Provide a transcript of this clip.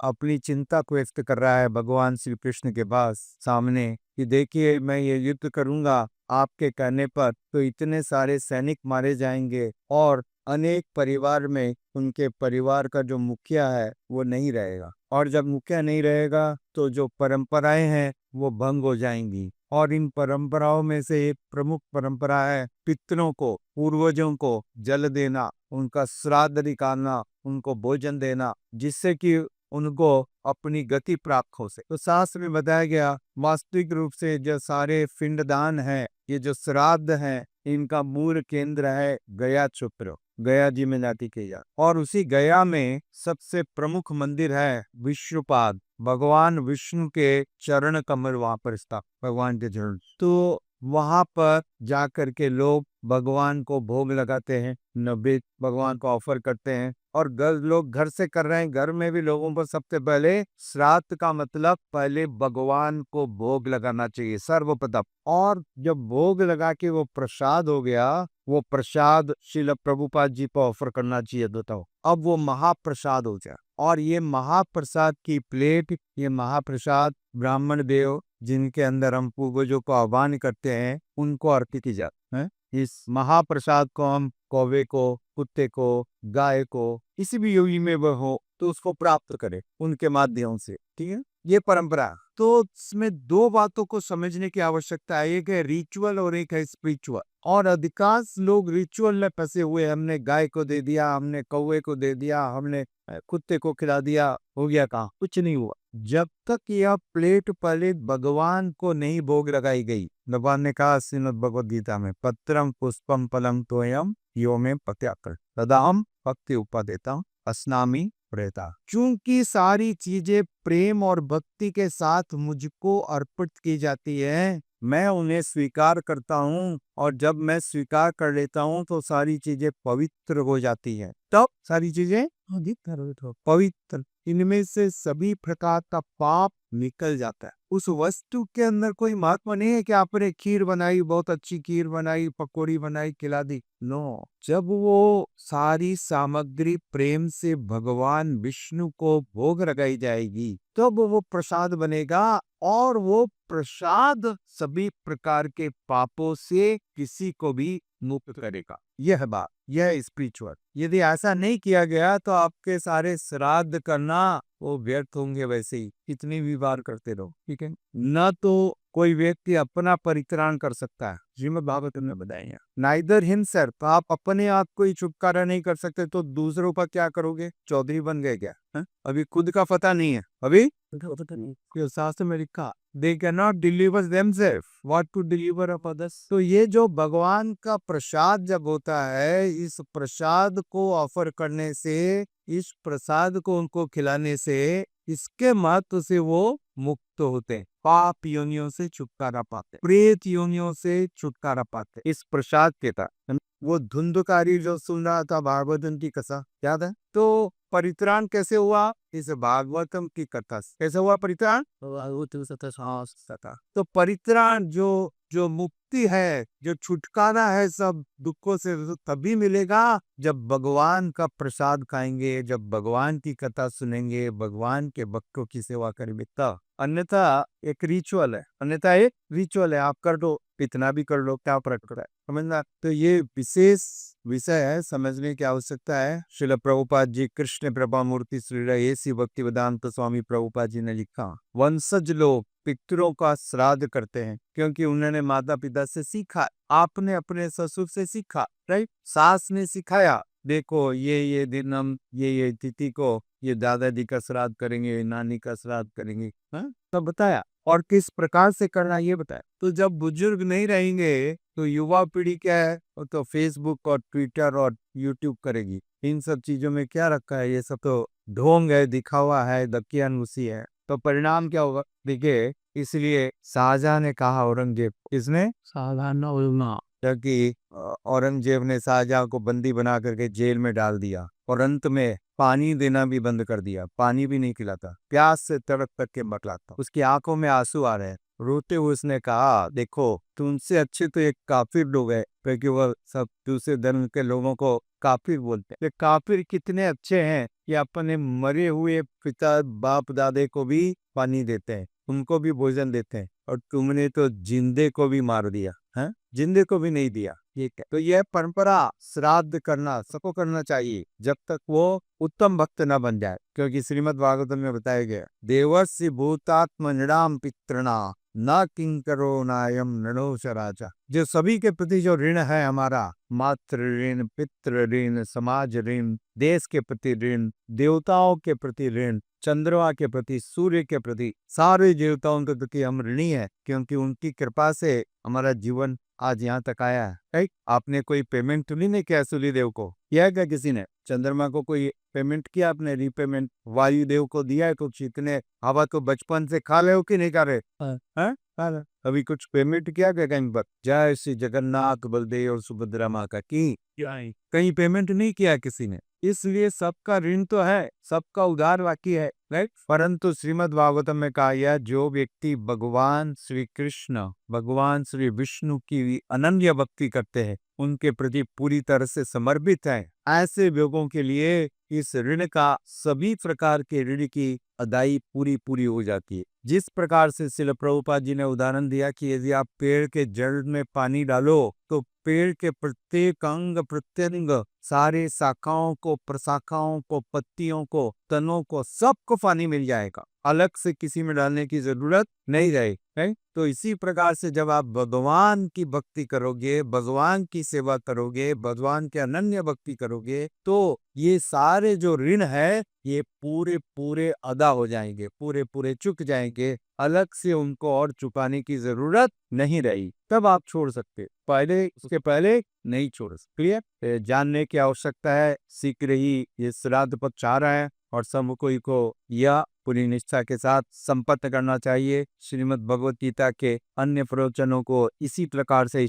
अपनी चिंता को व्यक्त कर रहा है भगवान श्री कृष्ण के पास सामने कि देखिए मैं ये युद्ध करूंगा आपके कहने पर तो इतने सारे सैनिक मारे जाएंगे और अनेक परिवार में उनके परिवार का जो मुखिया है वो नहीं रहेगा, और जब मुखिया नहीं रहेगा तो जो परंपराएं हैं वो भंग हो जाएंगी। और इन परंपराओं में से एक प्रमुख परंपरा है पितरों को, पूर्वजों को जल देना, उनका श्राद्ध निकालना, उनको भोजन देना, जिससे कि उनको अपनी गति प्राप्त हो सके। तो शास्त्र में बताया गया वास्तविक रूप से जो सारे पिंडदान है, ये जो श्राद्ध है, इनका मूल केंद्र है गया चुप्र, गया जी में जाति की जा, और उसी गया में सबसे प्रमुख मंदिर है विष्णुपाद, भगवान विष्णु के चरण कमल वहां पर स्थापित, भगवान के चरण। तो वहां पर जाकर के लोग भगवान को भोग लगाते हैं, नैवेद्य भगवान को ऑफर करते हैं, और लोग घर से कर रहे हैं, घर में भी लोगों पर सबसे पहले श्राद्ध का मतलब पहले भगवान को भोग लगाना चाहिए सर्वप्रथम, और जब भोग लगा के वो प्रसाद हो गया, वो प्रसाद श्रील प्रभुपाद जी को ऑफर करना चाहिए। बताओ, अब वो महाप्रसाद हो जाए, और ये महाप्रसाद की प्लेट, ये महाप्रसाद ब्राह्मण देव जिनके अंदर हम पूर्वजों को आह्वान करते हैं उनको अर्पित की जाती है। इस महाप्रसाद को हम कौवे को, कुत्ते को, गाय को, किसी भी योगी में वह हो तो उसको प्राप्त करें उनके माध्यम से। ठीक है, ये परंपरा। तो इसमें दो बातों को समझने की आवश्यकता है, एक है रिचुअल और एक है स्पिरिचुअल। और अधिकांश लोग रिचुअल में फंसे हुए, हमने गाय को दे दिया, हमने कौवे को दे दिया, हमने कुत्ते को खिला दिया, हो गया कहाँ, कुछ नहीं हुआ जब तक यह प्लेट पहले भगवान को नहीं भोग लगाई गई। भगवान ने कहा श्रीमद् भगवद गीता में, पत्रम पुष्पम फलम तोयम यो में पत्याकर तदा हम भक्ति उपादेता अस्नामी रहता। चूंकि सारी चीजें प्रेम और भक्ति के साथ मुझको अर्पित की जाती है, मैं उन्हें स्वीकार करता हूँ, और जब मैं स्वीकार कर लेता हूँ तो सारी चीजें पवित्र हो जाती हैं। तब सारी चीजें पवित्र, इनमें से सभी प्रकार का पाप निकल जाता है। उस वस्तु के अंदर कोई महत्व नहीं है कि आपने खीर बनाई, बहुत अच्छी खीर बनाई, पकौड़ी बनाई, खिला दी। नो, जब वो सारी सामग्री प्रेम से भगवान विष्णु को भोग लगाई जाएगी तब वो प्रसाद बनेगा, और वो प्रसाद सभी प्रकार के पापों से किसी को भी मुक्त करेगा। यह बात, यह स्पिरिचुअल। यदि ऐसा नहीं किया गया तो आपके सारे श्राद्ध करना वो व्यर्थ होंगे, वैसे ही कितनी भी बार करते रहो। ठीक है, न तो कोई व्यक्ति अपना परित्राण कर सकता है, श्रीमद् भागवत में बताएंगे, नाइदर हिमसेल्फ, आप अपने आप को ही छुटकारा नहीं कर सकते तो दूसरों पर क्या करोगे? चौधरी बन गए क्या? अभी खुद का पता नहीं है, अभी शास्त्र में लिखा they cannot deliver themselves, what to deliver of others। तो ये जो भगवान का प्रसाद जब होता है, इस प्रसाद को ऑफर करने से, इस प्रसाद को उनको खिलाने से, इसके महत्व से वो मुक्त होते हैं, पाप योनियों से छुटकारा पाते, प्रेत योनियों से छुटकारा पाते इस प्रसाद के तहत। वो धुंधकारी जो सुन रहा था भागवतम की कथा, याद है? तो परित्राण कैसे हुआ? इस भागवतम की कथा से। कैसे हुआ परित्राण? तो परित्राण जो जो मुक्ति है, जो छुटकारा है सब दुखों से, तो तभी मिलेगा जब भगवान का प्रसाद खाएंगे, जब भगवान की कथा सुनेंगे, भगवान के भक्तों की सेवा करेंगे तब। अन्यथा एक रिचुअल है, अन्यथा एक रिचुअल है, आप कर दो, इतना भी कर लो, क्या फर्क पड़ा है, समझना। तो ये विशेष विषय है, समझने की आवश्यकता है। श्रील प्रभुपाद जी, कृष्ण कृपा मूर्ति श्री ऐसी भक्तिवेदांत स्वामी प्रभुपाद जी ने लिखा, वंशज लोग पितरों का श्राद्ध करते हैं क्योंकि उन्होंने माता पिता से सीखा, आपने अपने ससुर से सीखा, राइट, सास ने सिखाया, देखो ये दिन हम ये तिथि को ये दादाजी का श्राद्ध करेंगे, नानी का श्राद्ध करेंगे, सब बताया, और किस प्रकार से करना ये बताया। तो जब बुजुर्ग नहीं रहेंगे तो युवा पीढ़ी क्या है, तो फेसबुक और ट्विटर और यूट्यूब करेगी। इन सब चीजों में क्या रखा है? ये सब तो ढोंग है, दिखावा है, दकियानुसी है। तो परिणाम क्या होगा? देखिए, इसलिए शाहजहां ने कहा औरंगजेब, इसने सावधान, क्योंकि औरंगजेब ने शाहजहां को बंदी बना करके जेल में डाल दिया, और अंत में पानी देना भी बंद कर दिया, पानी भी नहीं खिलाता, प्यास से तड़प तक के मरलाता, उसकी आंखों में आंसू आ रहे हैं। रोते हुए उसने कहा, देखो तुमसे अच्छे तो एक काफिर लोग है, क्योंकि वह सब दूसरे धर्म के लोगों को काफिर बोलते हैं। ये काफिर कितने अच्छे हैं कि अपने मरे हुए पिता बाप दादे को भी पानी देते हैं, उनको भी भोजन देते हैं, और तुमने तो जिंदे को भी मार दिया है, जिंदे को भी नहीं दिया। ठीक है, तो यह परंपरा श्राद्ध करना सबको करना चाहिए जब तक वो उत्तम भक्त न बन जाए, क्योंकि श्रीमद् भागवतम में बताया गया, देवस्य भूतात्म नृणाम पितृणा न किंकरो नायम नृणोश राजा। जो सभी के प्रति जो ऋण है हमारा, मातृ ऋण, पितृ ऋण, समाज ऋण, देश के प्रति ऋण, देवताओं के प्रति ऋण, चंद्रमा के प्रति, सूर्य के प्रति, सारे देवताओं के प्रति हम ऋणी है, क्योंकि उनकी कृपा से हमारा जीवन आज यहाँ तक आया है। राइट? आपने कोई पेमेंट तो नहीं किया सूर्यदेव को, किया है क्या किसी ने? चंद्रमा को कोई पेमेंट किया आपने, रीपेमेंट? वायुदेव को दिया है कुछ? इतने हवा तो बचपन से खा रहे हो कि नहीं खा रहे? हैं? खा रहे। अभी कुछ पेमेंट किया क्या कहीं पर? जय श्री जगन्नाथ बलदेव और सुभद्रा माँ का की कहीं पेमेंट नहीं किया किसी ने। इसलिए सबका ऋण तो है, सबका उधार बाकी है। राइट? परंतु श्रीमद् भागवतम में कहा गया, जो व्यक्ति भगवान श्री कृष्ण, भगवान श्री विष्णु की अनन्य भक्ति करते हैं, उनके प्रति पूरी तरह से समर्पित है, ऐसे लोगों के लिए इस ऋण का, सभी प्रकार के ऋण की अदाई पूरी पूरी हो जाती है। जिस प्रकार से श्रील प्रभुपाद जी ने उदाहरण दिया कि यदि आप पेड़ के जड़ में पानी डालो तो पेड़ के प्रत्येक अंग प्रत्यंग, सारे शाखाओं को, प्रशाखाओं को, पत्तियों को, तनों को, सबको पानी मिल जाएगा, अलग से किसी में डालने की जरूरत नहीं रहेगी। तो इसी प्रकार से जब आप भगवान की भक्ति करोगे, भगवान की सेवा करोगे, भगवान के अनन्य भक्ति करोगे, तो ये सारे जो ऋण है ये पूरे पूरे अदा हो जाएंगे, पूरे पूरे चुक जाएंगे, अलग से उनको और चुकाने की जरूरत नहीं रही। तब आप छोड़ सकते, पहले, उसके पहले नहीं छोड़ सकते। क्लियर? जानने की आवश्यकता है, शीघ्र ही ये श्राद्ध पक्ष आ रहा है और सब कोई को यह पूरी निष्ठा के साथ संपन्न करना चाहिए। श्रीमद् भगवत गीता के अन्य प्रवचनों को इसी प्रकार से